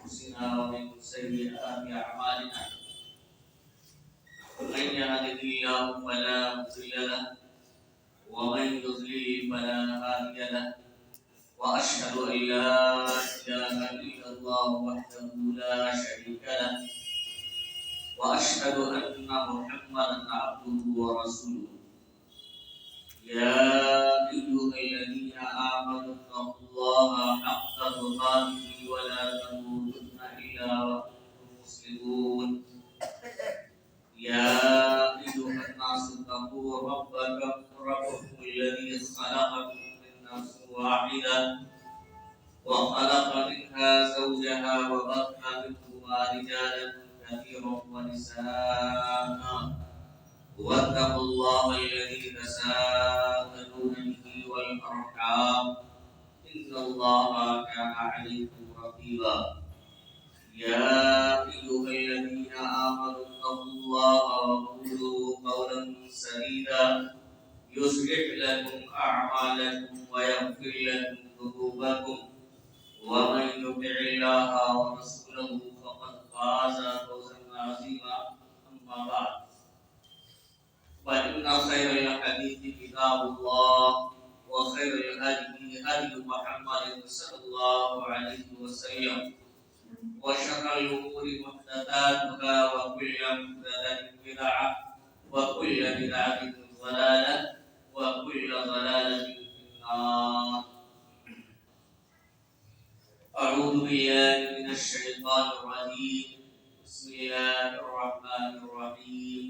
أنفسنا ومن سيئات أعمالنا من يهده الله فلا مضل له ومن يضلل فلا هادي له وأشهد أن لا إله إلا الله وحده لا شريك له وأشهد أن محمدا عبده ورسوله يا أيها الذين آمنوا اتقوا الله حق تقاته ولا تموتن إلا وأنتم مسلمون يا أيها الناس اتقوا ربكم الذي خلقكم من نفس واحدة وخلق منها زوجها وبث منهما رجالا كثيرا ونساء واتقوا الله الذي تساءلون به والأرحام إن الله كان عليكم رقيبا يا أيها الذين آمنوا اتقوا الله وقولوا قولا سديدا يصلح لكم أعمالكم ويغفر لكم ذنوبكم ومن يطع الله ورسوله فقد فاز فوزا عظيما أما بعد فإن خير الحديث كتاب الله وخير الهدي هدي محمد صلى الله عليه وسلم وشر الأمور محدثاتها وكل محدثة بدعة وكل بدعة ضلالة وكل ضلالة في النار. أعوذ بالله من الشيطان الرجيم. بسم الله الرحمن الرحيم.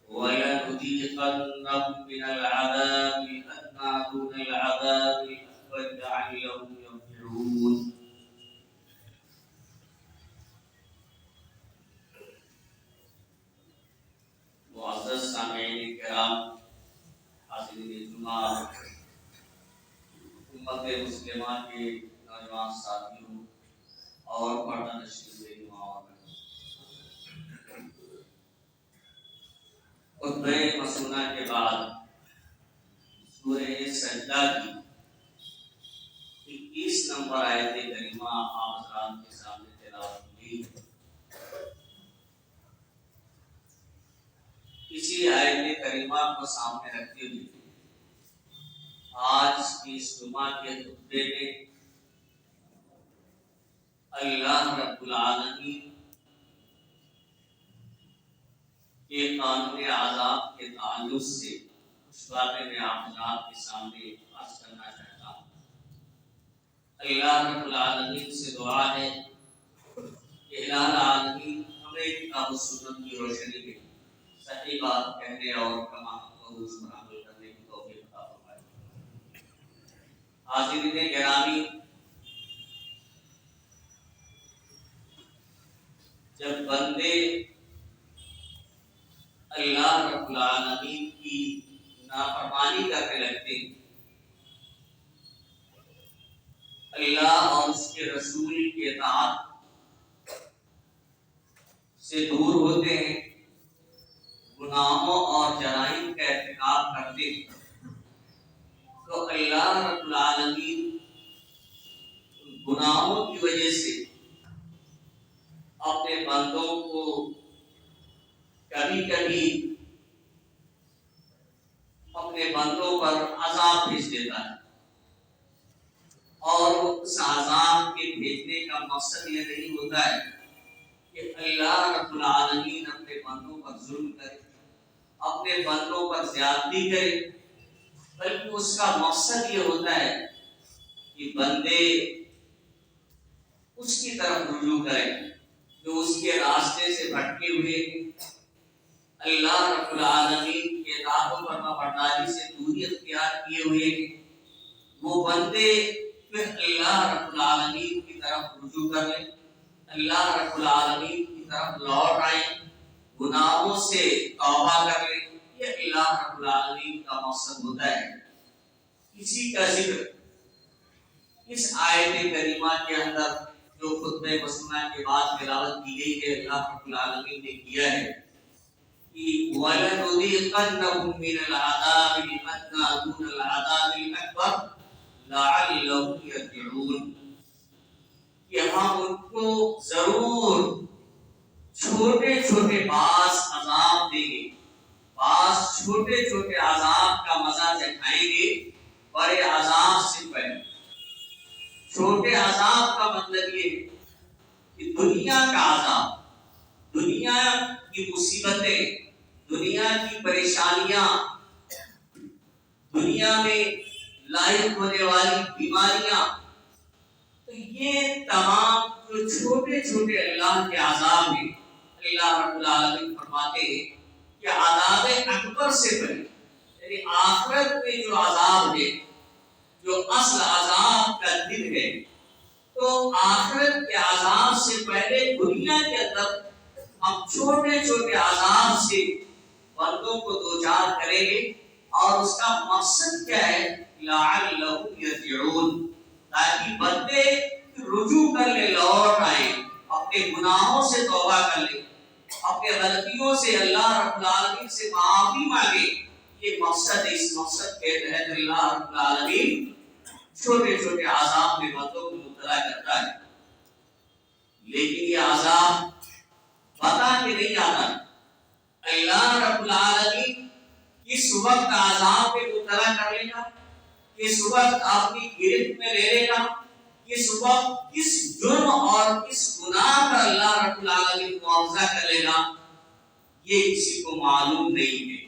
ولنذيقنهم من العذاب الأدنى دون العذاب الأكبر لعلهم يرجعون. معزز سامعین کرام، حاضرین جمعہ، امت مسلمہ کے نوجوان ساتھیوں اور پردہ نشین جماعت، خطبہ مسنونہ کے بعد سورہ سجدہ کی 21 نمبر آیت کریمہ آپ حضرات کے سامنے تلاوت ہوئی. اسی آیت کریمہ کو سامنے رکھتے ہوئے آج کی اس جمعہ کے خطبے میں اللہ رب العالمین کے قانون عذاب کے تعلق سے اس بارے میں آپ حضرات کے سامنے عرض کرنا چاہتا ہوں. اللہ رب العالمین سے دعا ہے کہ الہ العالمین ہمیں کتاب و سنت کی روشنی میں صحیح بات کہنے اور کما اس پر عمل کرنے کی توفیق عطا فرمائے. حاضرین گرامی، جب بندے اللہ رب العالمین کی نافرمانی کرنے لگتے ہیں، اللہ اور اس کے رسول کی اطاعت سے دور ہوتے ہیں، گناہوں اور جرائم کا ارتکاب کرتے ہیں، تو اللہ رب العالمین گناہوں کی وجہ سے اپنے بندوں کو کبھی کبھی اپنے بندوں پر عذاب بھیج دیتا ہے. اور اس عذاب کے بھیجنے کا مقصد یہ نہیں ہوتا ہے کہ اللہ رب العالمین اپنے بندوں پر ظلم کرے، اپنے بندوں پر زیادتی کرے، بلکہ اس کا مقصد یہ ہوتا ہے کہ بندے اس کی طرف رجوع کریں جو اس کے راستے سے بھٹکے ہوئے ہیں، اللہ رب العالمین کے اطاعت و فرمانبرداری سے دوری اختیار کیے ہوئے ہیں. وہ بندے پھر اللہ رب العالمین کی طرف رجوع کر لیں، اللہ رب العالمین کی طرف لوٹ آئیں، گناہوں سے توبہ کر لیں. یہ اللہ رب العالمین کا مقصد ہوتا ہے. اسی کا ذکر اس آیت کریمہ کے اندر جو خطبہ مسنونہ کے بعد تلاوت کی گئی ہے، اللہ رب العالمین نے کیا ہے کہ وَلَنُذِيقَنَّهُم مِّنَ الْعَذَابِ الْأَدْنَىٰ دُونَ الْعَذَابِ الْأَكْبَرِ لَعَلَّهُمْ يَرْجِعُونَ. کہ ہم ان کو ضرور چھوٹے چھوٹے بعض عذاب دیں گے، بعض چھوٹے چھوٹے عذاب کا مزہ چکھائیں گے بڑے عذاب سے پہلے۔ چھوٹے عذاب کا مطلب یہ ہے کہ دنیا کا عذاب، دنیا کی مصیبتیں، دنیا کی پریشانیاں، دنیا میں لاحق ہونے والی بیماریاں، تو یہ تمام جو چھوٹے چھوٹے اللہ کے عذاب ہیں، اللہ رب العالمین فرماتے ہیں کہ عذاب اکبر سے پہلے، یعنی آخرت میں جو عذاب ہے، جو اصل عذاب کا دن ہے، تو آخرت کے عذاب سے پہلے دنیا کے اندر ہم چھوٹے چھوٹے عذاب سے بندوں کو دوچار کریں گے، اور اس کا مقصد کیا ہے؟ لعلہم یرجعون، تاکہ بندے رجوع کر لے، لوٹ آئیں، اپنے گناہوں سے توبہ کر لیں، اپنے غلطیوں سے اللہ رب العالمین سے معافی مانگے۔ یہ مقصد ہے، اس مقصد کے تحت اللہ رب العالمین چھوٹے چھوٹے عذاب میں بندوں کو مبتلا کرتا ہے۔ لیکن یہ عذاب پتا کہ نہیں آتا، اللہ رب العالمین کس وقت عذاب میں مبتلا کر لے گا، کس وقت اپنی گرفت میں لے لے گا، کس وقت کس جرم اور کس گناہ پر اللہ رب العالمین معاوضہ کر لے گا، یہ کسی کو معلوم نہیں ہے۔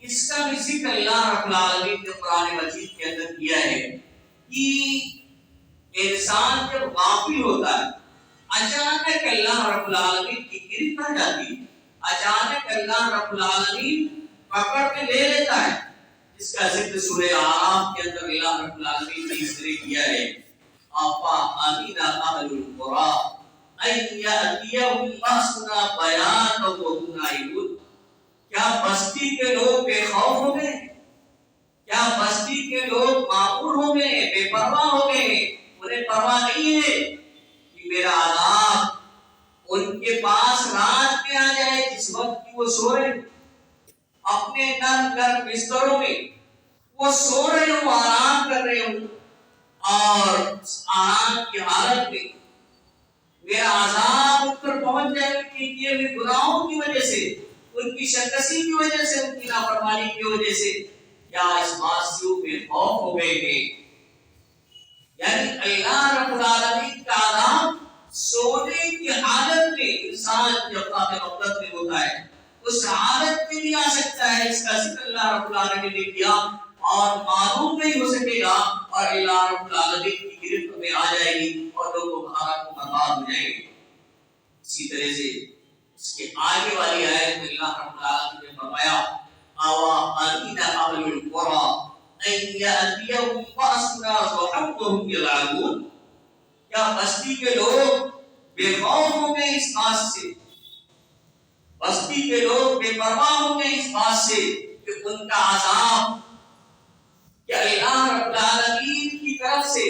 اس کا بھی ذکر اللہ رب العالمین نے قرآن مجید کے اندر کیا ہے کہ انسان جب غافل ہوتا ہے، اچانک اللہ رب العالمین کی گرفت آ جاتی ہے، اچانک اللہ رب العالمین پکڑ کے لے لیتا ہے، اس کا ذکر سورہ اعراف کے اندر اللہ رب العالمین نے اس طرح کیا ہے۔ افا امین اہل القری ان یاتیہم باسنا بیاتا وهم نائمون، کیا بستی کے لوگ بے خوف ہو گئے؟ کیا بستی کے لوگ معمور ہو گئے، بے پرواہ ہو گئے؟ انہیں پرواہ نہیں ہے کہ میرا عذاب ان کے پاس رات میں آ جائے، جس وقت کی وہ سو رہے اپنے نرم گرم بستروں میں، وہ سو رہے ہوں، آرام کر رہے ہوں، اور آرام کی حالت میں میرا عذاب ان پر پہنچ جائے ان کے کیے ہوئے گناہوں کی وجہ سے، ان کی شرکسی کی وجہ سے، ان کی نافرمانی کی وجہ سے، کیا اس بات سے وہ بے خوف ہو گئے ہیں؟ یعنی اللہ رب العالمین کا عذاب سونے کی حالت میں، انسان جب خواب غفلت میں ہوتا ہے اس حالت میں بھی آ سکتا ہے۔ اس کا ذکر اللہ رب العالمین نے کیا، اور معلوم نہیں ہو سکے گا، اور اللہ رب العالمین کی گرفت میں آ جائے گی اور لوگوں کا حالات برباد ہو جائے گی۔ اسی طرح سے اس کے آگے والی آیت میں اللہ رب العالمین نے فرمایا اوا امین اہل القری ان یاتیہم باسنا ضحی وهم یلعبون، کیا بستی کے لوگ بے خوف ہو گئے اس بات سے، بستی کے لوگ بے پرواہ ہو گئے اس بات سے کہ ان کا عذاب کہ اللہ رب العالمین کی طرف سے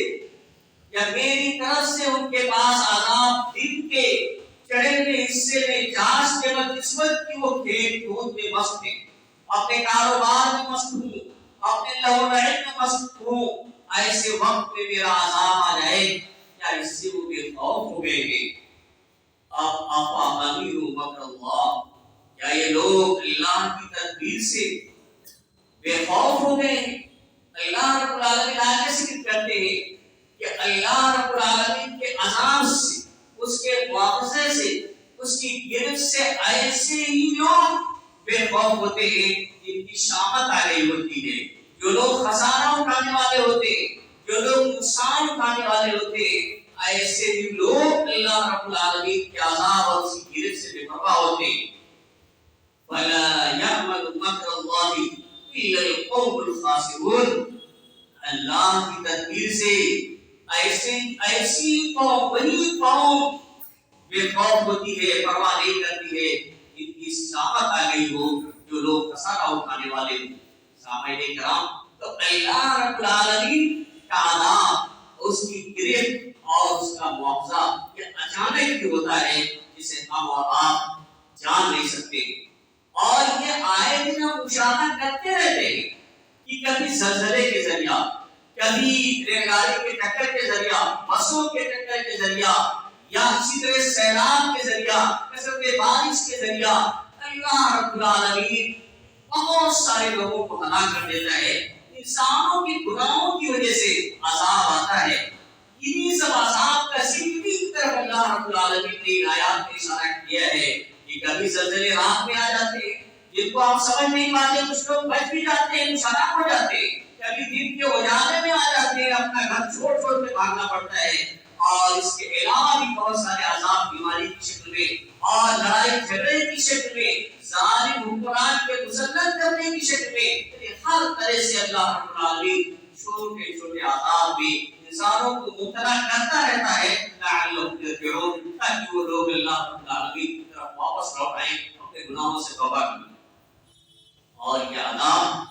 یا میری طرف سے ان کے پاس عذاب دن کے چڑھے ہوئے حصے میں چاش کے وقت، اس وقت کی وہ کھیل کود میں مست ہیں، اپنے کاروبار میں مست ہوں، اپنے لہو لہو میں مست ہوں، ایسے وقت میں میرا عذاب آ جائے، کیا اس سے وہ بے خوف ہو گئے ہیں؟ اب افا امین مکر اللہ، کیا یہ لوگ اللہ کی تدبیر سے بے خوف ہو گئے ہیں؟ اللہ رب العالمین آگے ذکر کرتے ہیں کہ اللہ رب العالمین کے عذاب سے، اس کے معاوضے سے، اس کی گرفت سے ایسے ہی لوگ بے خوف ہوتے ہیں جن کی شامت آ گئی ہوتی ہے، جو لوگ خسارہ اٹھانے والے ہوتے ہیں، جو لوگ نقصان اٹھانے والے ہوتے ہیں، ایسے ہی لوگ اللہ رب العالمین کے عذاب اور اس کی گرفت سے بے پرواہ ہوتے ہیں۔ فَلَا يَعْمَلُ مَكْرَ اللَّهِ إِلَّا الْقَوْمُ الْخَاسِرُونَ، اللہ کی تدبیر سے ایسی قوم، وہی قوم بے خوف ہوتی ہے، پرواہ نہیں کرتی ہے جن کی شامت آ گئی ہو، جو لوگ خسارہ اٹھانے والے ہوں۔ سامعین کرام، تو اللہ رب العالمین کا عذاب، اس کی گرفت اور اس کا معاوضہ یہ اچانک ہی ہوتا ہے، جسے ہم اور آپ جان نہیں سکتے۔ اور یہ آئے دن ہم مشاہدہ کرتے رہتے ہیں کہ کبھی زلزلے کے ذریعہ، کبھی ریل گاڑی کے ٹکر کے ذریعہ، بسوں کے ٹکر کے ذریعہ، یا اسی طرح سیلاب کے ذریعہ، کثرت بارش کے ذریعہ اللہ رب العالمین بہت سارے لوگوں کو ہلاک کر دیتا ہے۔ انسانوں کے گناہوں کی وجہ سے عذاب آتا ہے۔ انہی سب عذاب کا ذکر کی طرف اللہ رب العالمین نے آیات میں اشارہ کیا ہے کہ کبھی زلزلے رات میں آ جاتے ہیں جن کو آپ سمجھ نہیں پاتے، کچھ لوگ بچ بھی جاتے ہیں، ہلاک ہو جاتے ہیں، کبھی دن کے اجالے میں آ جاتے ہیں، اپنا گھر چھوڑ چھوڑ کے بھاگنا پڑتا ہے۔ اور اس کے علاوہ بھی بہت سارے عذاب بیماری کی شکل میں اور لڑائی جھگڑے کی شکل میں، ظالم حکمران کے مسلط کرنے کی شکل میں، ہر طرح سے اللہ رب العالمین چھوٹے چھوٹے عذاب بھی انسانوں کو مبتلا کرتا رہتا ہے لعلہم یرجعون، تاکہ وہ لوگ اللہ رب العالمین کی طرف واپس لوٹ آئیں، اپنے گناہوں سے توبہ کریں۔ اور یہ عذاب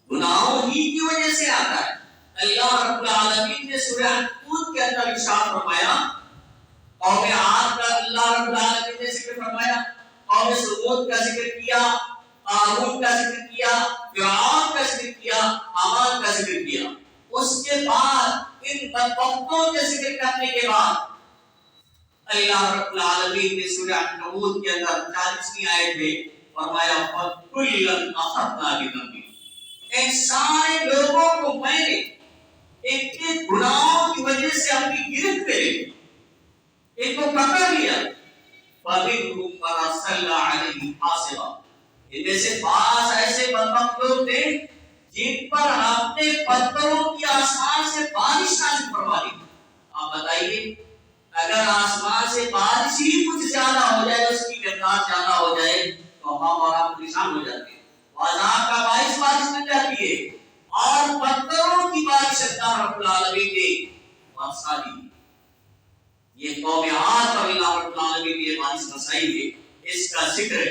گناہوں ہی کی وجہ سے آتا ہے۔ اللہ رب العالمین نے سورہ عنکبوت کے اندر ارشاد فرمایا، قوم عاد کا اللہ رب العالمین نے ذکر فرمایا، قوم ثمود کا ذکر کیا، قارون کا ذکر کیا، فرعون کا ذکر کیا، حامان کا ذکر کیا۔ اس کے بعد ان بدبختوں کے ذکر کرنے کے بعد اللہ رب العالمین نے سورہ عنکبوت کے اندر 40ویں آیت میں فرمایا فَكُلًّا أَخَذْنَا بِذَنبِهِ، ان سارے لوگوں کو میں نے ان کے گناہوں کی وجہ سے اپنی گرفت میں لے ان کو پکڑ لیا۔ فَمِنْهُمْ مَنْ أَرْسَلْنَا عَلَيْهِ حَاصِبًا، ان میں سے بعض ایسے بدبخت لوگ تھے جن پر ہم نے پتھروں کی آسمان سے بارش نازل فرما دی۔ آپ بتائیے اگر آسمان سے بارش ہی کچھ زیادہ ہو جائے، اس کی مقدار زیادہ ہو جائے تو ہم اور آپ پریشان ہو جاتے ہیں، عذاب کا باعث بارش بن جاتی ہے، اور پتھروں کی بارش اللہ رب العالمین نے برسا دی۔ یہ قوم عاد پر اللہ رب العالمین نے بارش برسائی ہے، اس کا ذکر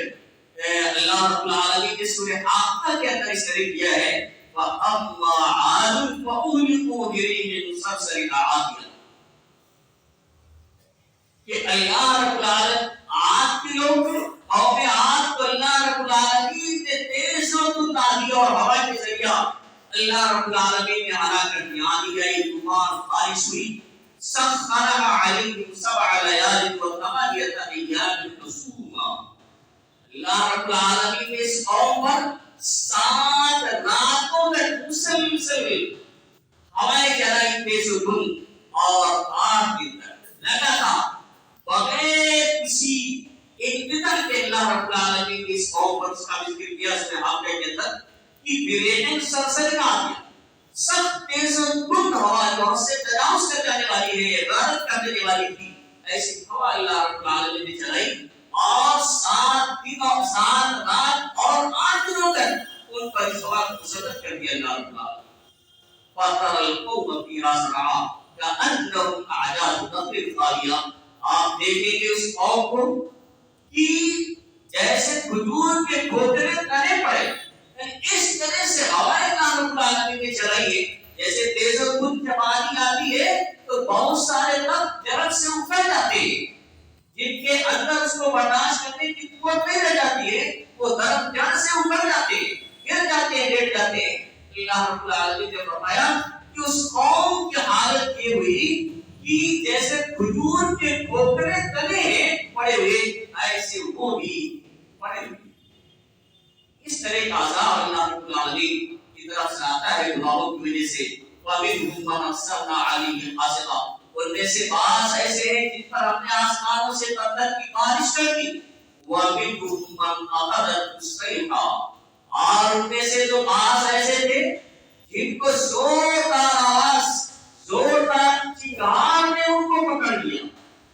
اللہ رب العالمین نے سورہ حاقہ کے اندر اس طرح کیا ہے وَأَمَّا عَادٌ فَأُهْلِكُوا بِرِيحٍ صَرْصَرٍ عَاتِيَةٍ، کہ اللہ رب العالمین عاد کے لوگ قوم عاد کو اللہ رب العالمین نے تیز و تند آندھی اور ہوا کے ذریعہ اللہ رب العالمین نے ہلاک کر دیا۔ آندھی آئی، طوفان، بارش ہوئی، سَخَّرَ عَلَيْهِمْ 7 لَيَالٍ و8 أَيَّامٍ حُسُومًا، اللہ رب العالمین نے اس قوم پر 7 راتوں میں مسلسل ہوائیں چلائی، تیز و دھند، اور 8 دن تک لگاتار بغیر کسی انقطاع کے اللہ رب العالمین نے اس قوم پر اس کا ذکر کیا اس میں حاقہ کے اندر کہ بریحٍ صرصر عاتیہ، سخت تیز و دھند ہوا جو حد سے تجاوز کر جانے والی ہے، غارت کر دینے والی تھی، ایسی ہوا اللہ رب العالمین نے چلائی، اور 7 دن اور 7 رات اور 8 دنوں تک ان پر اس ہوا کو مسلط کر دیا اللہ رب العالمین۔ فَتَرَى الْقَوْمَ فِيهَا صَرْعَىٰ كَأَنَّهُمْ أَعْجَازُ نَخْلٍ خَاوِيَةٍ، آپ دیکھیں گے اس قوم کو کہ جیسے کھجور کے ٹھوکرے تنے پڑے، اس طرح سے ہوائیں اللہ رب العالمین نے چلائی ہے، جیسے تیز و دھند جب آندھی آتی ہے تو بہت سارے درخت درخت سے اکھڑ جاتے ہیں، جن کے اندر اس کو برداشت کرنے کی قوت نہیں رہ جاتی ہے، وہ درخت جڑ سے اکھڑ جاتے ہیں، گر جاتے ہیں، لیٹ جاتے ہیں۔ اللہ رب العالمین نے فرمایا کہ اس قوم کی حالت یہ ہوئی کہ جیسے کھجور کے ٹھوکرے تنے ہیں پڑے ہوئے، ایسے وہ بھی پڑے ہوئے۔ اس طرح کا عذاب اللہ رب العالمین کی طرف سے آتا ہے گناہوں کی وجہ سے۔ وَمِنْهُمْ مَنْ أَرْسَلْنَا عَلَيْهِمْ حَاصِبًا، ان میں سے بعض ایسے ہیں جن پر ہم نے آسمانوں سے پتھر کی بارش کر دی۔ وَمِنْهُمْ مَنْ أَخَذَتْهُ الصَّيْحَةُ، اور ان میں سے جو بعض ایسے تھے جن کو زوردار آواز، زوردار چنگھاڑ نے ان کو پکڑ لیا،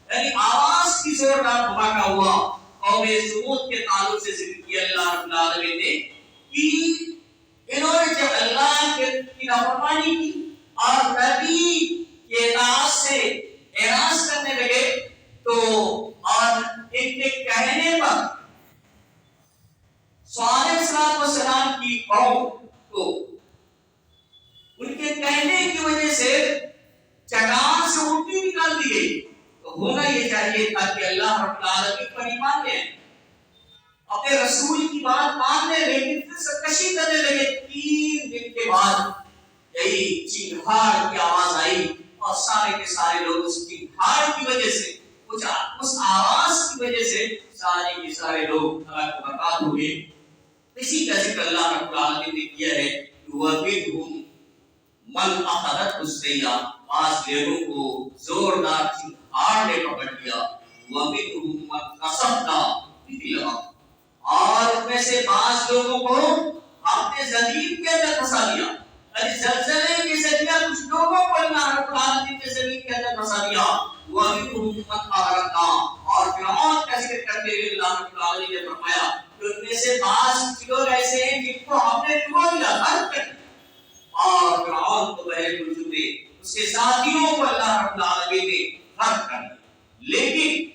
یعنی آواز کی زوردار دھماکہ ہوا۔ قوم ثمود کے تعلق سے ذکر کیا اللہ رب العالمین نے کہ انہوں نے جب اللہ کی نافرمانی کی اور نبی کے اطاعت سے اعراض کرنے لگے تو اور ان کے کہنے پر صالح علیہ السلام کی قوم کو ان کے کہنے کی وجہ سے چٹان سے الٹی نکال دی گئی، تو ہونا یہ چاہیے تھا کہ اللہ رب العالمین پر ایمان لے، اپنے رسول کی بات مان لے، لیکن پھر سرکشی کرنے لگے۔ 3 دن کے بعد یہی چنگھاڑ کی آواز آئی اور سارے کے سارے لوگ اس چنگھاڑ کی وجہ سے اس آواز کی وجہ سے سارے کے سارے لوگ ہلاک و برباد ہو گئے. اسی کا ذکر اللہ رب العالمین نے کیا ہے کہ وَمِنْهُمْ مَنْ أَخَذَتْهُ السَّيْحَةُ، بعض لوگوں کو زوردار چنگھاڑ نے پکڑ لیا. وَمِنْهُمْ مَنْ خَسَفْنَا بِهِ، اور ان میں سے بعض لوگوں کو ہم نے زمین کے اندر پھنسا دیا. زلزلے کے ذریعے کچھ لوگوں کو اللہ رب العالمین نے زمین کے اندر پھنسا دیا. وَمِنْهُمْ مَنْ أَغْرَقْنَا، اور فرعون کا ذکر کرتے ہوئے اللہ رب العالمین نے فرمایا کہ ان میں سے بعض لوگ ایسے ہیں جن کو ہم نے ڈبو دیا، غرق کر دیا. اور فرعون کو بحر الجود میں اس کے ساتھیوں کو اللہ رب العالمین نے غرق کر دیا. لیکن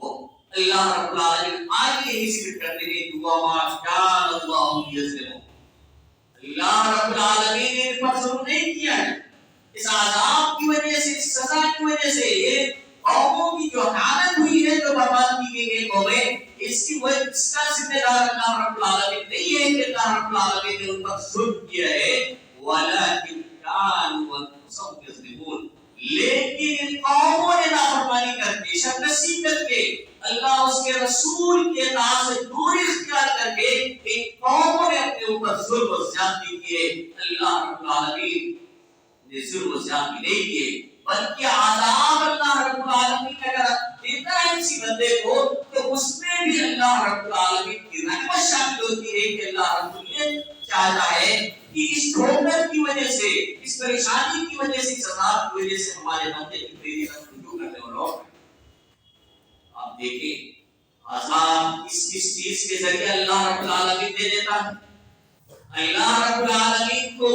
وہ اللہ رب العالمین آگے ہی ذکر کرتے ہیں وَمَا كَانَ اللَّهُ لِيَظْلِمَهُمْ، اللہ رب العالمین نے ان پر ظلم نہیں کیا ہے. اس عذاب کی وجہ سے، اس سزا کی وجہ سے یہ قوموں کی جو حالت ہوئی ہے، جو برباد کی گئی ہے قومیں، اس کی وجہ اس کا ذمہ دار اللہ رب العالمین نہیں ہے کہ اللہ رب العالمین نے ان پر ظلم کیا ہے. وَلَكِنْ كَانُوا أَنفُسَهُمْ يَظْلِمُونَ، لیکن ان قوموں نے نافرمانی کر کے، شرکشی کر کے، اللہ اس کے رسول کے اطاعت سے دوری اختیار کر کے ان قوموں نے اپنے اوپر ظلم و زیادتی کیے. اللہ رب العالمین نے ظلم و زیادتی نہیں کیے، بلکہ عذاب اللہ رب العالمین اگر دیتا ہے کسی بندے کو تو اس میں بھی اللہ رب العالمین کی رحمت شامل ہوتی ہے کہ اللہ رب العالمین چاہتا ہے کہ اس ٹھوکر کی وجہ سے، اس پریشانی کی وجہ سے، اس عذاب کی وجہ سے ہمارے بندے کی میری طرف رجوع کرنے اور لوٹ. آپ دیکھیں عذاب کس چیز کے ذریعے اللہ رب العالمین دے دیتا ہے. اللہ رب العالمین کو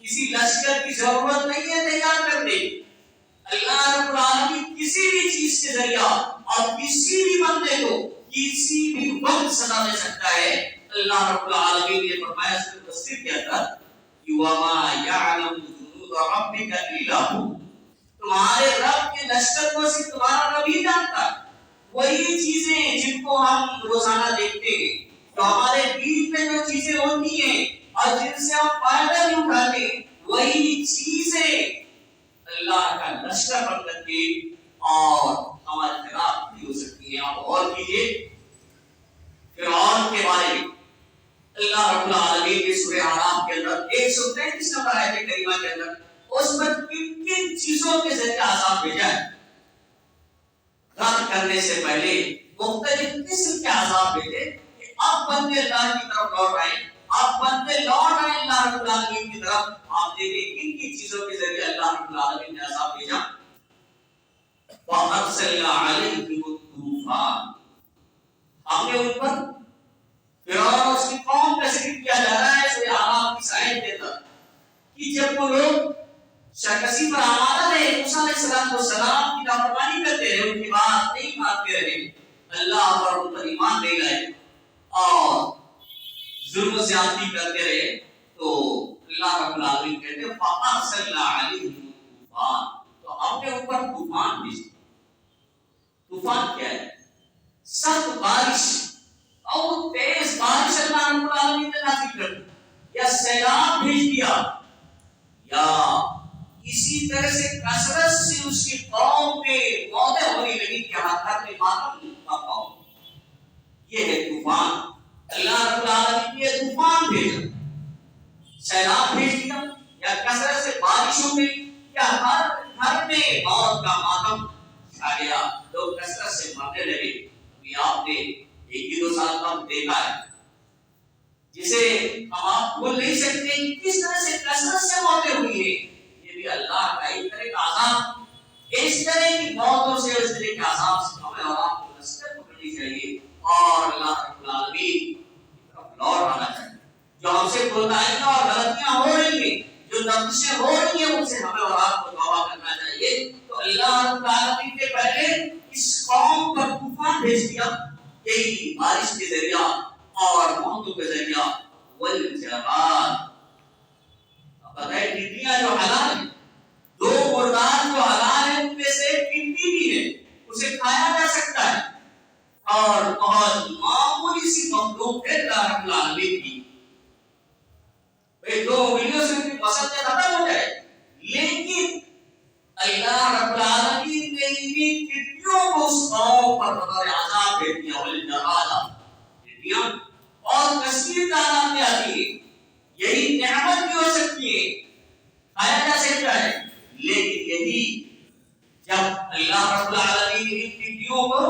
کسی لشکر کی ضرورت نہیں ہے تیار کرنے. اللہ رب العالمین کسی بھی چیز کے ذریعہ اور کسی بھی بندے کو کسی بھی وقت سزا دے سکتا ہے. اللہ رب العالمین نے فرمایا سورۃ تفسیر کے اندر وَمَا يَعْلَمُ جُنُودَ رَبِّكَ إِلَّا هُوَ، تمہارے رب کے لشکر کو صرف تمہارا رب ہی جانتا ہے. وہی چیزیں جن کو ہم روزانہ دیکھتے ہیں، جو ہمارے بیچ میں جو چیزیں ہوتی ہیں اور جن سے ہم فائدہ نہیں اٹھاتے، وہی چیزیں اللہ کا لشکر بن کر کے اور ہمارے خلاف بھی ہو سکتی ہیں. آپ اور کیجیے فرعون کے بارے میں اللہ رب العالمین نے سورہ اعراف کے اندر 133 نمبر آیت کریمہ کے اندر اس پر کن کن چیزوں کے ذریعے عذاب بھیجا ہے. رد کرنے سے پہلے مختلف قسم کے عذاب بھیجے کہ اب بندے اللہ کی طرف لوٹ آئے، اب بندے لوٹ آئے اللہ رب العالمین کی طرف. آپ دیکھیں کن کن چیزوں کے ذریعے اللہ رب العالمین نے عذاب بھیجا. وَأَرْسَلْنَا عَلَيْهِمُ الطُّوفَانَ، ہم نے ان پر فرعون اور اس کی قوم کا ذکر کیا جا رہا ہے سورہ اعراف کی آیت کے اندر کہ جب وہ لوگ شرکشی پر آمادہ رہے، موسیٰ علیہ السلام کی نافرمانی کرتے رہے، ان کی بات نہیں مانتے رہے، اللہ پر ان پر ایمان نہیں لائے اور ظلم و زیادتی کرتے رہے، تو اللہ رب العالمین کہتے ہیں فَأَرْسَلْنَا عَلَيْهِمُ الطُّوفَانَ، تو ہم نے ان پر طوفان بھیجا. طوفان کیا ہے؟ سخت بارش اور تیز بارش اللہ رب العالمین نے نازل کر دی، یا سیلاب بھیج دیا، یا اسی طرح سے کثرت سے اس کی قوم پہ موتیں ہونے لگی کہ ہاتھ میں ماتم نہ پاؤ. یہ ہے طوفان. اللہ رب العالمین نے طوفان بھیجا، سیلاب بھیج دیا، یا کثرت سے بارش ہو گئی، یا ہر گھر میں موت کا ماتم چھا گیا، لوگ کثرت سے مرنے لگے. ابھی آپ نے 1-2 سال کا دیکھا ہے جسے ہم آپ بول نہیں سکتے کہ کس طرح سے کثرت سے موتیں ہوئی ہیں. یہ بھی اللہ کا ایک طرح کا عذاب. اس طرح کی موتوں سے، اس طرح کے عذاب سے ہمیں اور آپ کو نصیحت پکڑنی چاہیے اور اللہ رب العالمین کی طرف لوٹ آنا چاہیے. جو ہم سے کوتاہیاں اور غلطیاں ہو رہی ہیں، جو نقشیں ہو رہی ہیں، ان سے ہمیں اور آپ کو توبہ کرنا چاہیے. تو اللہ رب العالمین نے پہلے اس قوم پر طوفان بھیج دیا، یہی بارش کے ذریعہ اور موتوں کے ذریعہ. والجراد، پتہ ہے ٹڈیاں جو حلال ہیں، 2 مردار جو حلال ہیں ان میں سے ٹڈی بھی ہے، اسے کھایا جا سکتا ہے اور بہت معمولی سی مخلوق ہے اللہ رب العالمین کی. 2 انگلیوں سے ان کی پسند ختم ہو جائے، لیکن اللہ رب العالمین نے انہیں ٹڈیوں ٹڈیوں کو اس قوم پر بطور عذاب بھیج دیا، ٹڈیاں اور کثیر تعداد میں آتی ہے. یہی نعمت بھی ہو سکتی ہے، کھایا جا سکتا ہے، لیکن یہی جب اللہ رب العالمین ان ٹڈیوں کو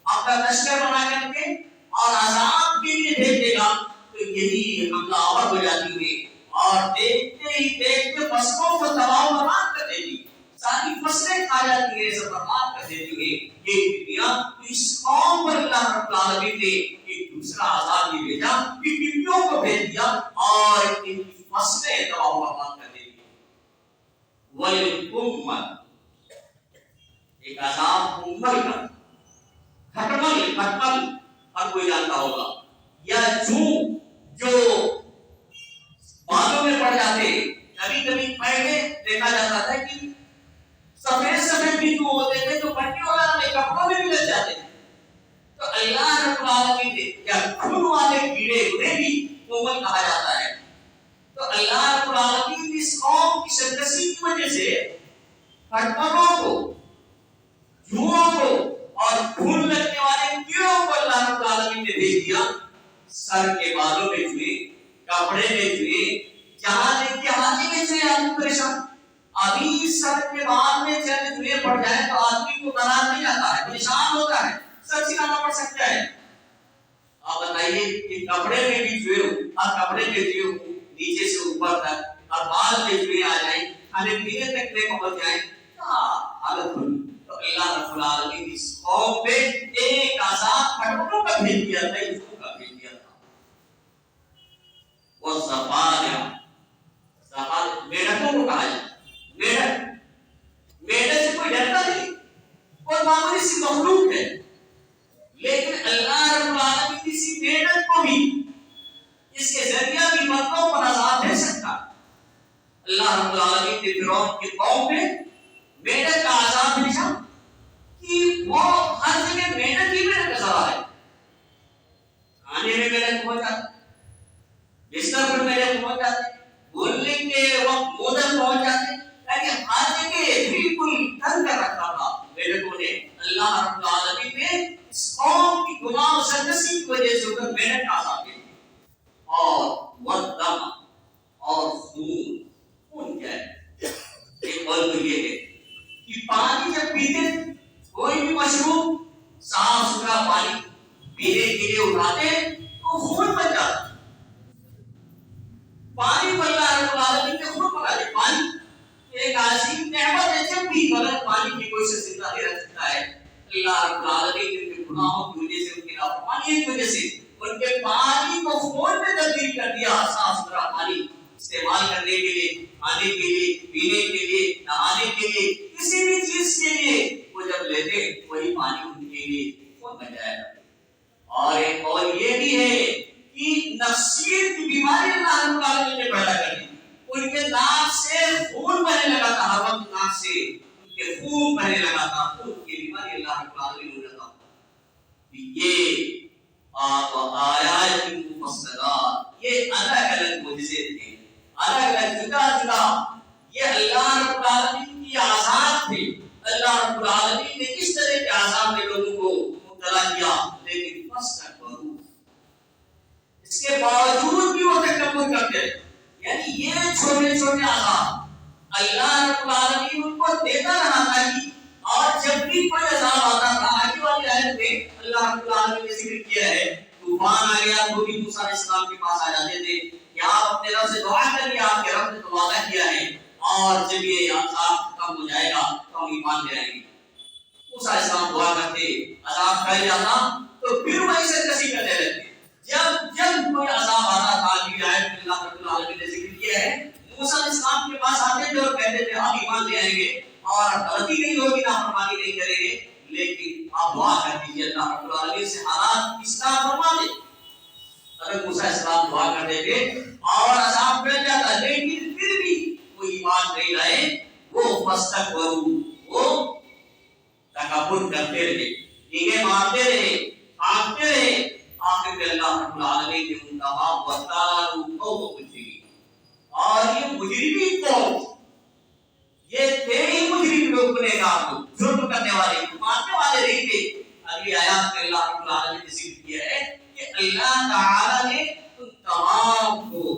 اپنا لشکر بنا کر کے اور عذاب کے لیے بھیج دے گا تو یہی حملہ آور ہو جاتی ہے اور دیکھتے ہی دیکھتے فصلوں کو تباہ و برباد کر دیتی ہے، ساری فصلیں کھا جاتی ہے، سب برباد کر دیتی ہے. یہ ٹڈیاں اس قوم پر اللہ رب العالمین نے ایک دوسرا عذاب بھی بھیجا، ٹڈیوں کو بھیج دیا اور ان کی فصلیں تباہ و برباد کر دیتی. وَلِلْأُمَّةِ ایک عذاب امل کا، کھٹمل ہر کوئی جانتا ہوگا، یا جو بالوں میں پڑ جاتے. کبھی کبھی پہلے دیکھا جاتا تھا کہ سفید سفید بھی جو ہوتے تھے جو پٹی وغیرہ میں کپڑوں میں بھی لگ جاتے تھے، تو اللہ رب العالمین نے کیا خون والے کیڑے انہیں بھی کومل کہا جاتا ہے. تو اللہ رب العالمین اس قوم کی سرکشی کی وجہ سے کھٹملوں کو، جوؤں کو اور خون لگنے والے کیڑوں کو اللہ رب العالمین نے بھیج دیا. سر کے بالوں میں جوئے، کپڑے میں جوئے، جہاں دیکھ کے ہاتھی میں جوئے. آدمی پریشان، ابھی سر کے بال میں چند جوئے پڑ جائے تو آدمی کو قرار نہیں آتا ہے، پریشان ہوتا ہے، سر چھڑانا پڑ سکتا ہے. آپ بتائیے کہ کپڑے میں بھی جوئے ہو اور کپڑے میں جوئے ہو نیچے سے اوپر تک اور بال میں جوئے آ جائیں، کھانے پینے تک میں پہنچ جائیں، کیا حالت ہوگی. تو اللہ رب العالمین اس قوم پہ ایک عذاب کھٹملوں کا بھیج دیا تھا، اس کا بھیج دیا تھا. وہ زفاریا، میڈکوں کو کہا جاتا ہے. میڈک سے کوئی ڈرتا نہیں، اور معمولی سی مخلوق ہے، لیکن اللہ رب العالمین کسی میڈک کو بھی اس کے ذریعہ بھی بندوں پر عذاب دے سکتا. اللہ رب العالمین نے فرعون کی قوم پہ میڈک کا عذاب بھیجا کہ وہ ہر جگہ میڈک ہی میڈک نظر آ رہے، کھانے میں میڈک پہنچ جاتے، بستر پر میڈک پہنچ جاتے، بولنے کے وقت موزن پہنچ جاتے، لیکن ہر جگہ بالکل تنگ کر رکھا تھا میڈکوں نے. اللہ رب العالمین نے اس قوم کی گناہ و سرکشی کی وجہ سے انہیں میڈک کا عذاب دیا. اور والدم اور خون کیا ہے؟ ایک قول تو یہ ہے کہ پانی جب پیتے کوئی بھی مشروب صاف ستھرا پانی پینے کے لیے اٹھاتے تو خون بن جاتا. پانی کو اللہ رب العالمین نے خون بنا دیا. پانی ایک عظیم نعمت ہے، جب بھی بغیر پانی کی کوئی شخص زندہ نہیں رہ سکتا ہے. اللہ رب العالمین ان کے گناہوں کی وجہ سے، ان کی نافرمانی کی وجہ سے ان کے پانی کو خون میں تبدیل کر دیا. صاف ستھرا پانی استعمال کرنے کے لیے، کھانے کے لیے، پینے کے لیے، نہانے کے لیے، کسی بھی چیز کے لیے وہ جب لیتے وہی پانی ان کے لیے خون بن جائے. اور ایک اور یہ بھی ہے کہ نفسیت کی بیماری اللہ رب العالمین نے پیدا کر دی. ان کے ناک سے خون بہنے لگا تھا، ہر وقت ناک سے ان کے خون بہنے لگا تھا. خون کی بیماری اللہ رب العالمین نے لگا. یہ آیات مفصلات، یہ الگ الگ معجزے تھے، الگ الگ جدا جدا. یہ اللہ رب العالمین کی آزاد تھے. اللہ رب العالمین نے اس طرح کے عذاب میں لوگوں کو مبتلا کیا، لیکن فاستكبروا، اس کے باوجود بھی وہ تکبر کرتے ہیں. یعنی یہ چھوٹے چھوٹے عذاب اللہ رب العالمین ان کو دیتا رہا تھا کہ، اور جب بھی کوئی عذاب آتا تھا، آگے والی آیت میں اللہ رب العالمین نے ذکر کیا ہے، طوفان آ گیا تو بھی موسیٰ علیہ السلام کے پاس آ جاتے تھے کہ آپ اپنے رب سے دعا کریے، آپ کے رب نے تو وعدہ کیا ہے اور جب یہ عذاب ختم ہو جائے گا تو ہم ایمان لے آئیں گے. موسیٰ علیہ السلام دعا کرتے، عذاب ٹل جاتا تو پھر وہیں سے کسی کرنے لگتے. جب کوئی عذاب آتا تھا، یہ آیت میں اللہ رب العالمین نے ذکر کیا ہے، موسیٰ علیہ السلام کے پاس آتے تھے اور کہتے تھے ہم ایمان لے آئیں گے اور غلطی نہیں ہوگی، نافرمانی نہیں کریں گے، لیکن آپ دعا کر دیجیے اللہ رب العالمین سے حالات اصلاح فرما دے. اگر موسیٰ علیہ السلام دعا کرتے تھے اور عذاب ٹل جاتا، لیکن پھر بھی وہ ایمان نہیں لائے، وہ فاستكبروا، وہ تکبر کرتے رہے، ٹینگے مارتے رہے، آگتے رہے. آخر میں اللہ رب العالمین نے ان کا باپ وَقَالُوا قَوْمٌ مُجْرِمُونَ، اور یہ مجرمی قوم، یہ تھے ہی مجرم لوگ، گنہگار لوگ، جرم کرنے والے، ماننے والے اگلی آیات میں اللہ رب العالمین نے ذکر کیا ہے کہ اللہ تعالی نے ان تمام کو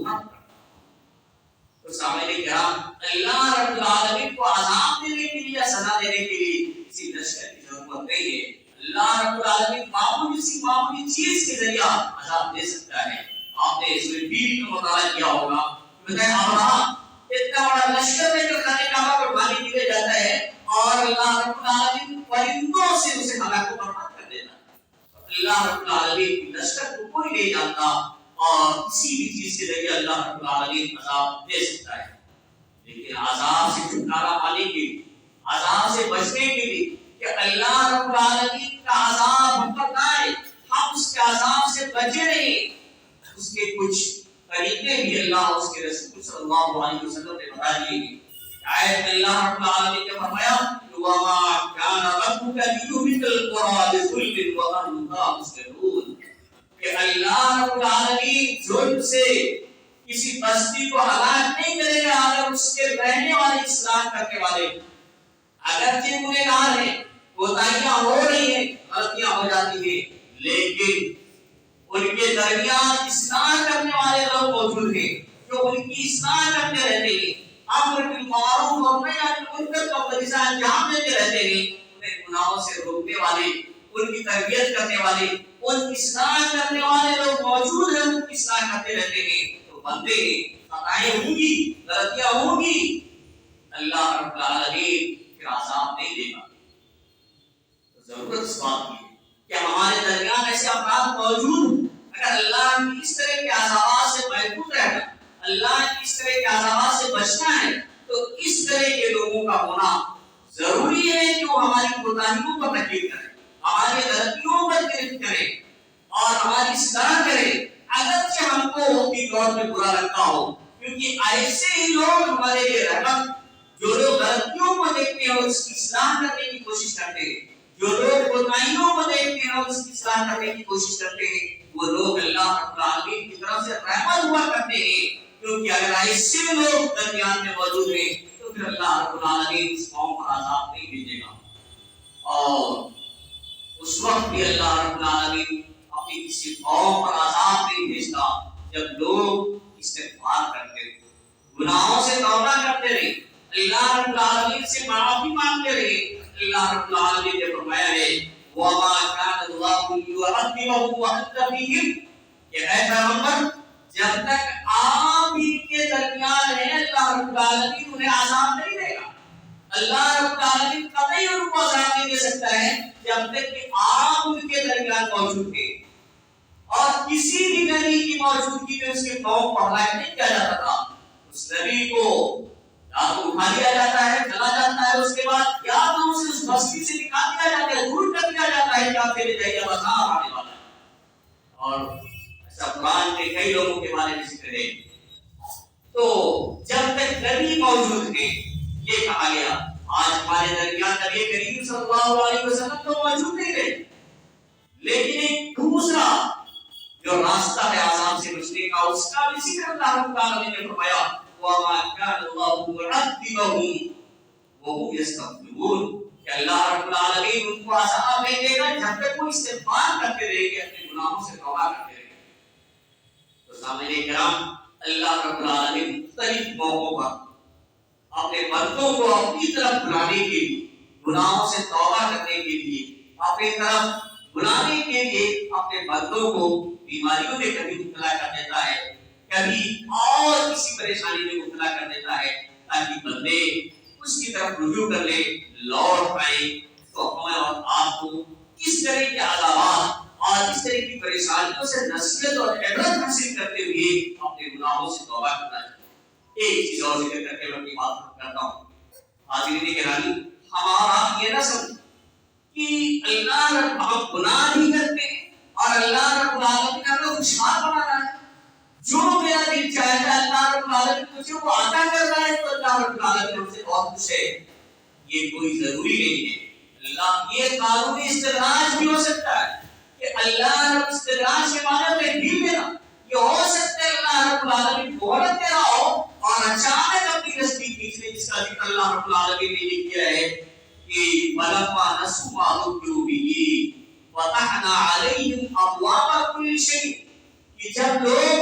تو سامنے کرام اللہ رب العالمین کو عذاب دینے کے لیے یا سزا دینے کے لیے کسی لشکر کی ضرورت نہیں ہے. اللہ رب العالمین معمولی چیز کے ذریعہ عذاب دے سکتا ہے. آپ نے اس میں بھی مطالعہ کیا ہوگا کہ ابراہیم اتنا بڑا لشکر لے کر خانہ کعبہ پر پانی پینے جاتا ہے اور اللہ رب العالمین پرندوں سے اسے ہلاک و برباد کر دیتا ہے. اللہ رب العالمین لشکر کو کوئی نہیں جانتا اور کسی بھی چیز کے ذریعے اللہ رب العالمین عذاب دے سکتا ہے. لیکن عذاب سے چھٹکارا پانے کے لیے، عذاب سے بچنے کے لیے کہ اللہ رب العالمین کا عذاب ہم پر نہ آئے، ہم اس کے عذاب سے بچے رہیں، اس کے کچھ طریقے بھی اللہ اس کے رسول صلی اللہ علیہ وسلم نے بتا دیے ہیں. آیت میں اللہ رب العالمین نے فرمایا وَمَا كَانَ رَبُّكَ لِيُهْلِكَ الْقُرَىٰ بِظُلْمٍ وَأَهْلُهَا مُصْلِحُونَ کہ اللہ رب العالمین ظلم سے کسی بستی کو ہلاک نہیں کرے گا اگر اس کے رہنے والے اصلاح کرنے والے اگرچہ گنہگار ہیں، کوتاہیاں ہو رہی ہیں، غلطیاں ہو جاتی ہیں، لیکن ان کے درمیان اصلاح کرنے والے لوگ موجود ہیں جو ان کی اصلاح کرتے رہتے ہیں، امر بالمعروف اور نہی عن المنکر کا فریضہ انجام دیتے رہتے ہیں، انہیں گناہوں سے روکنے والے، ان کی تربیت کرنے والے، ان کی اصلاح کرنے والے لوگ موجود ہیں، ان کی اصلاح کرتے رہتے ہیں. تو بندے خطائیں ہوں گی، غلطیاں ہوں گی، اللہ رب العالمین پھر عذاب نہیں دے گا. ضرورت اس بات کی ہے کہ ہمارے درمیان ایسے افراد موجود ہیں. اگر اللہ کی اس طرح کے عذابات سے محفوظ رہنا، اللہ کی اس طرح کے عذابات سے بچنا ہے تو اس طرح کے لوگوں کا ہونا ضروری ہے کہ وہ ہماری کوتاہیوں پر نکیر کریں، ہماری غلطیوں پر گرفت کریں اور ہماری اصلاح کریں اگرچہ ہم کو وقتی طور پہ برا لگتا ہو. کیونکہ ایسے ہی لوگ ہمارے لیے رحمت، جو لوگ غلطیوں کو دیکھتے ہیں اور اس کی اصلاح کرنے کی کوشش کرتے ہیں، جو لوگ کوتاہیوں کو دیکھتے ہیں اور اس کی اصلاح کرنے کی کوشش کرتے ہیں، وہ لوگ اللہ رب العالمین کی طرف سے رحمت ہوا کرتے ہیں. کیونکہ اگر ایسے لوگ درمیان میں موجود ہیں تو پھر اللہ رب العالمین اس قوم پر عذاب نہیں بھیجے گا. اور اس وقت بھی اللہ رب العالمین اپنی کسی قوم پر عذاب نہیں بھیجتا جب لوگ استغفار کرتے رہے، گناہوں سے توبہ کرتے رہے، اللہ رب العالمین سے معافی مانگتے رہے. اللہ رب العالمین نے فرمایا ہے وَمَا كَانَ اللَّهُ لِيُعَذِّبَهُمْ وَأَنْتَ فِيهِمْ کہ اے پیغمبر جب تک آپ ہی کے درمیان ہیں اللہ رب العالمین انہیں عذاب نہیں دے گا. اللہ رب العالمین قطعی ان کو عذاب نہیں دے سکتا ہے جب تک کہ آپ ان کے درمیان موجود ہیں. اور کسی بھی نبی کی موجودگی میں اس کے قوم کو ہلاک نہیں کیا جاتا تھا. اس نبی کو یا تو اٹھا لیا جاتا ہے، چلا جاتا ہے، اس کے بعد یا تو اسے اس بستی سے نکال دیا جاتا ہے، دور کر دیا جاتا ہے کہ آپ کے لیے عذاب آنے والا ہے. اور ایسا قرآن کے کئی لوگوں کے بارے میں ذکر ہے. تو جب تک نبی موجود ہے یہ کہا گیا. آج ہمارے درمیان نبی کریم صلی اللہ علیہ وسلم تو موجود نہیں رہے، لیکن ایک دوسرا جو راستہ ہے عذاب سے بچنے کا اس کا بھی ذکر اللہ رب العالمین نے فرمایا وَمَا كَانَ اللَّهُ مُعَذِّبَهُمْ وَهُمْ يَسْتَغْفِرُونَ کہ اللہ رب العالمین ان کو عذاب نہیں دے گا جب تک وہ استغفار کرتے رہے گے، اپنے گناہوں سے توبہ کرتے رہے گے. تو سامعین کرام اللہ رب العالمین مختلف موقعوں پر اپنے بندوں کو اپنی طرف بلانے کے لیے، گناہوں سے توبہ کرنے کے لیے، اپنی طرف بلانے کے لیے اپنے بندوں کو بیماریوں میں کبھی مبتلا کر دیتا ہے، کبھی اور کسی پریشانی میں مبتلا کر دیتا ہے تاکہ بندے اس کی طرف رجوع کر لے، لوٹ پائے. تو ہمیں اور آپ کو اس طرح کے عذابات اور اس طرح کی پریشانیوں سے نصیحت اور عبرت حاصل کرتے ہوئے اپنے گناہوں سے توبہ کرنا چاہیے. ایک چیز اور ذکر کر کے میں اپنی بات کرتا ہوں. حاضرین کرام ہمارا یہ نہ سمجھ کہ اللہ رب ہم گناہ نہیں کرتے اور اللہ رب العالمین ہمیں خوشحال بنانا ہے. جو میرا دل چاہتا ہے اللہ رب العالمین مجھے وہ عطا کر رہا ہے تو اللہ رب العالمین ہم سے بہت خوش ہے. یہ کوئی ضروری نہیں ہے. اللہ یہ قانونی استدراج بھی ہو سکتا ہے کہ اللہ رب استدراج کے معنی میں ڈھیل دینا. یہ ہو سکتا ہے اللہ رب العالمین مہلت دے رہا ہو اور اچانک اپنی رسمی کھینچ لے، جس کا ذکر اللہ رب العالمین نے یہ کیا ہے کہ وَلَمَّا نَسُوا مَا ذُكِّرُوا بِهِ فَتَحْنَا عَلَيْهِمْ أَبْوَابَ كُلِّ شَيْءٍ کہ جب لوگ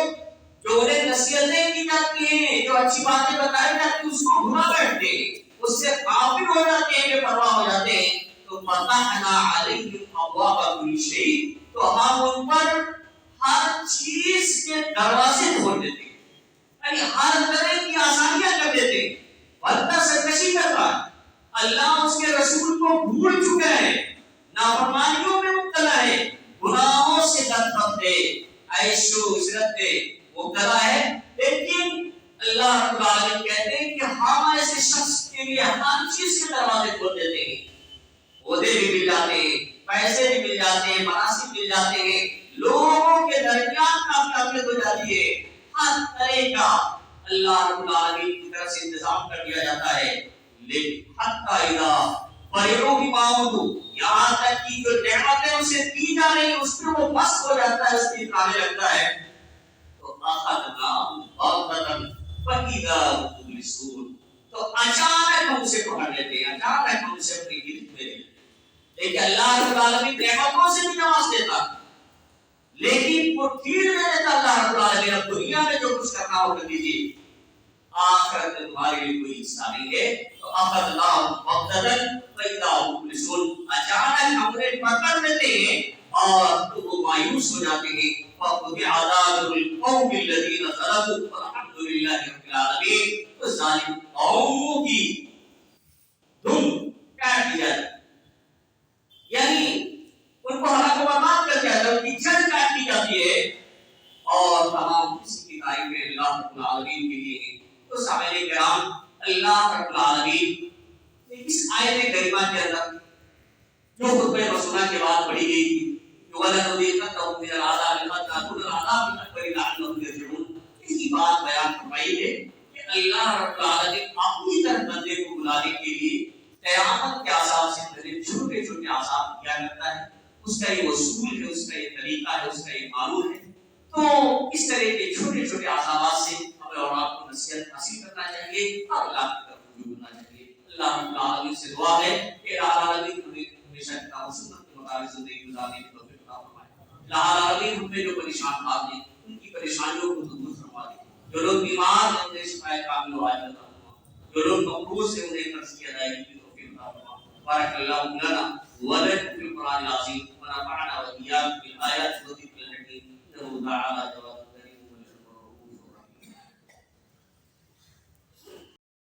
جو انہیں نصیحتیں کی جاتی ہیں، جو اچھی باتیں بتائی جاتی ہیں، اس کو بھلا بیٹھتے ہیں، اس سے غافل ہو جاتے ہیں، بے پرواہ ہو جاتے ہیں، تو فَتَحْنَا عَلَيْهِمْ أَبْوَابَ كُلِّ شَيْءٍ تو ہم ان پر ہر چیز کے دروازے کھول دیتے ہیں، یعنی ہر طرح کی آسانیاں کر دیتے ہیں۔ بندہ سرکشی کرتا ہے، اللہ اس کے رسول کو بھول چکا ہے، نافرمانیوں میں مبتلا ہے، گناہوں سے لطف ہے، عیش و عشرت ہے مبتلا ہے، لیکن اللہ رب العالمین کہتے ہیں کہ ہم ایسے شخص کے لیے ہر چیز کے دروازے کھول دیتے ہیں، عہدے بھی مل جاتے ہیں، پیسے بھی مل جاتے ہیں، مناصب مل جاتے ہیں، لوگوں کے درمیان کامیابی ہو جاتی ہے، ہر طرح کا اللہ رب العالمین کی طرف سے انتظام کر دیا جاتا ہے۔ لیکن حتی اذا فرحوا بما اوتوا یہاں تک کہ جو نعمتیں اسے دی جا رہی ہیں اس میں وہ مست ہو جاتا ہے، اس کی کھانے لگتا ہے، تو اخذناہم بغتۃ فاذا هم مبلسون تو اچانک ہم اسے پکڑ لیتے ہیں، اچانک ہم اسے اپنی گرفت میں لیتے ہیں۔ لیکن اللہ رب العالمین نعمتوں سے بھی نواز دیتا، لیکن وہ ٹھیک نہیں دیتا اللہ رب العالمین، اب دنیا میں جو کچھ کرنا ہو کر دیجیے، آخرت میں تمہارے لیے کوئی حصہ نہیں ہے۔ تو اخذناہم بغتۃ فاذا هم مبلسون اچانک ہم انہیں پکڑ لیتے ہیں اور تو وہ مایوس ہو جاتے ہیں۔ فَقُطِعَ دَابِرُ الْقَوْمِ الَّذِينَ ظَلَمُوا وَالْحَمْدُ لِلَّهِ رَبِّ الْعَالَمِينَ تو ظالم قوموں کی دھن کاٹ دی جاتی، یعنی ان کو ہلاک و برباد کر دیا جاتا ہے، ان کی جڑ کاٹ دی جاتی ہے، اور تمام کسی کی تعریفیں اللہ رب العالمین کے لیے ہیں۔ تو سامعین کرام، اللہ رب العالمین نے اس آیت کریمہ کے اندر جو خطبہ رسولہ کے بعد پڑھی گئی تھی کہ وَلَنُذِيقَنَّهُم مِّنَ الْعَذَابِ الْأَدْنَىٰ دُونَ الْعَذَابِ الْأَكْبَرِ لَعَلَّهُمْ يَرْجِعُونَ، اس کی بات بیان فرمائی ہے کہ اللہ رب العالمین اپنی طرف بندے کو بلانے کے لیے قیامت کے عذاب سے پہلے چھوٹے چھوٹے عذاب کیا کرتا ہے، اس کا یہ اصول ہے، اس کا یہ طریقہ ہے، اس کا یہ قانون ہے۔ تو اس طرح کے چھوٹے چھوٹے عذابات سے ہمیں اور آپ کو نصیحت حاصل کرنا چاہیے اور اللہ کی طرف رجوع کرنا چاہیے۔ اللہ رب العالمین سے دعا ہے کہ العالمین ہمیشہ کتاب و سنت کے مطابق زندگی گزارنے کی توفیق عطا فرمائے۔ العالمین ہم پہ جو پریشان حال ہیں ان کی پریشانیوں کو دور فرما دے، جو لوگ بیمار ہیں انہیں شفا کامل و عاجل عطا فرما، جو لوگ مقروض ہیں انہیں قرض کی ادائیگی کی توفیق عطا فرما۔ بارک اللہ لنا ولکم فی القرآن العظیم ونفعنا وإياکم بالآیات والذکر الحکیم انہ تعالی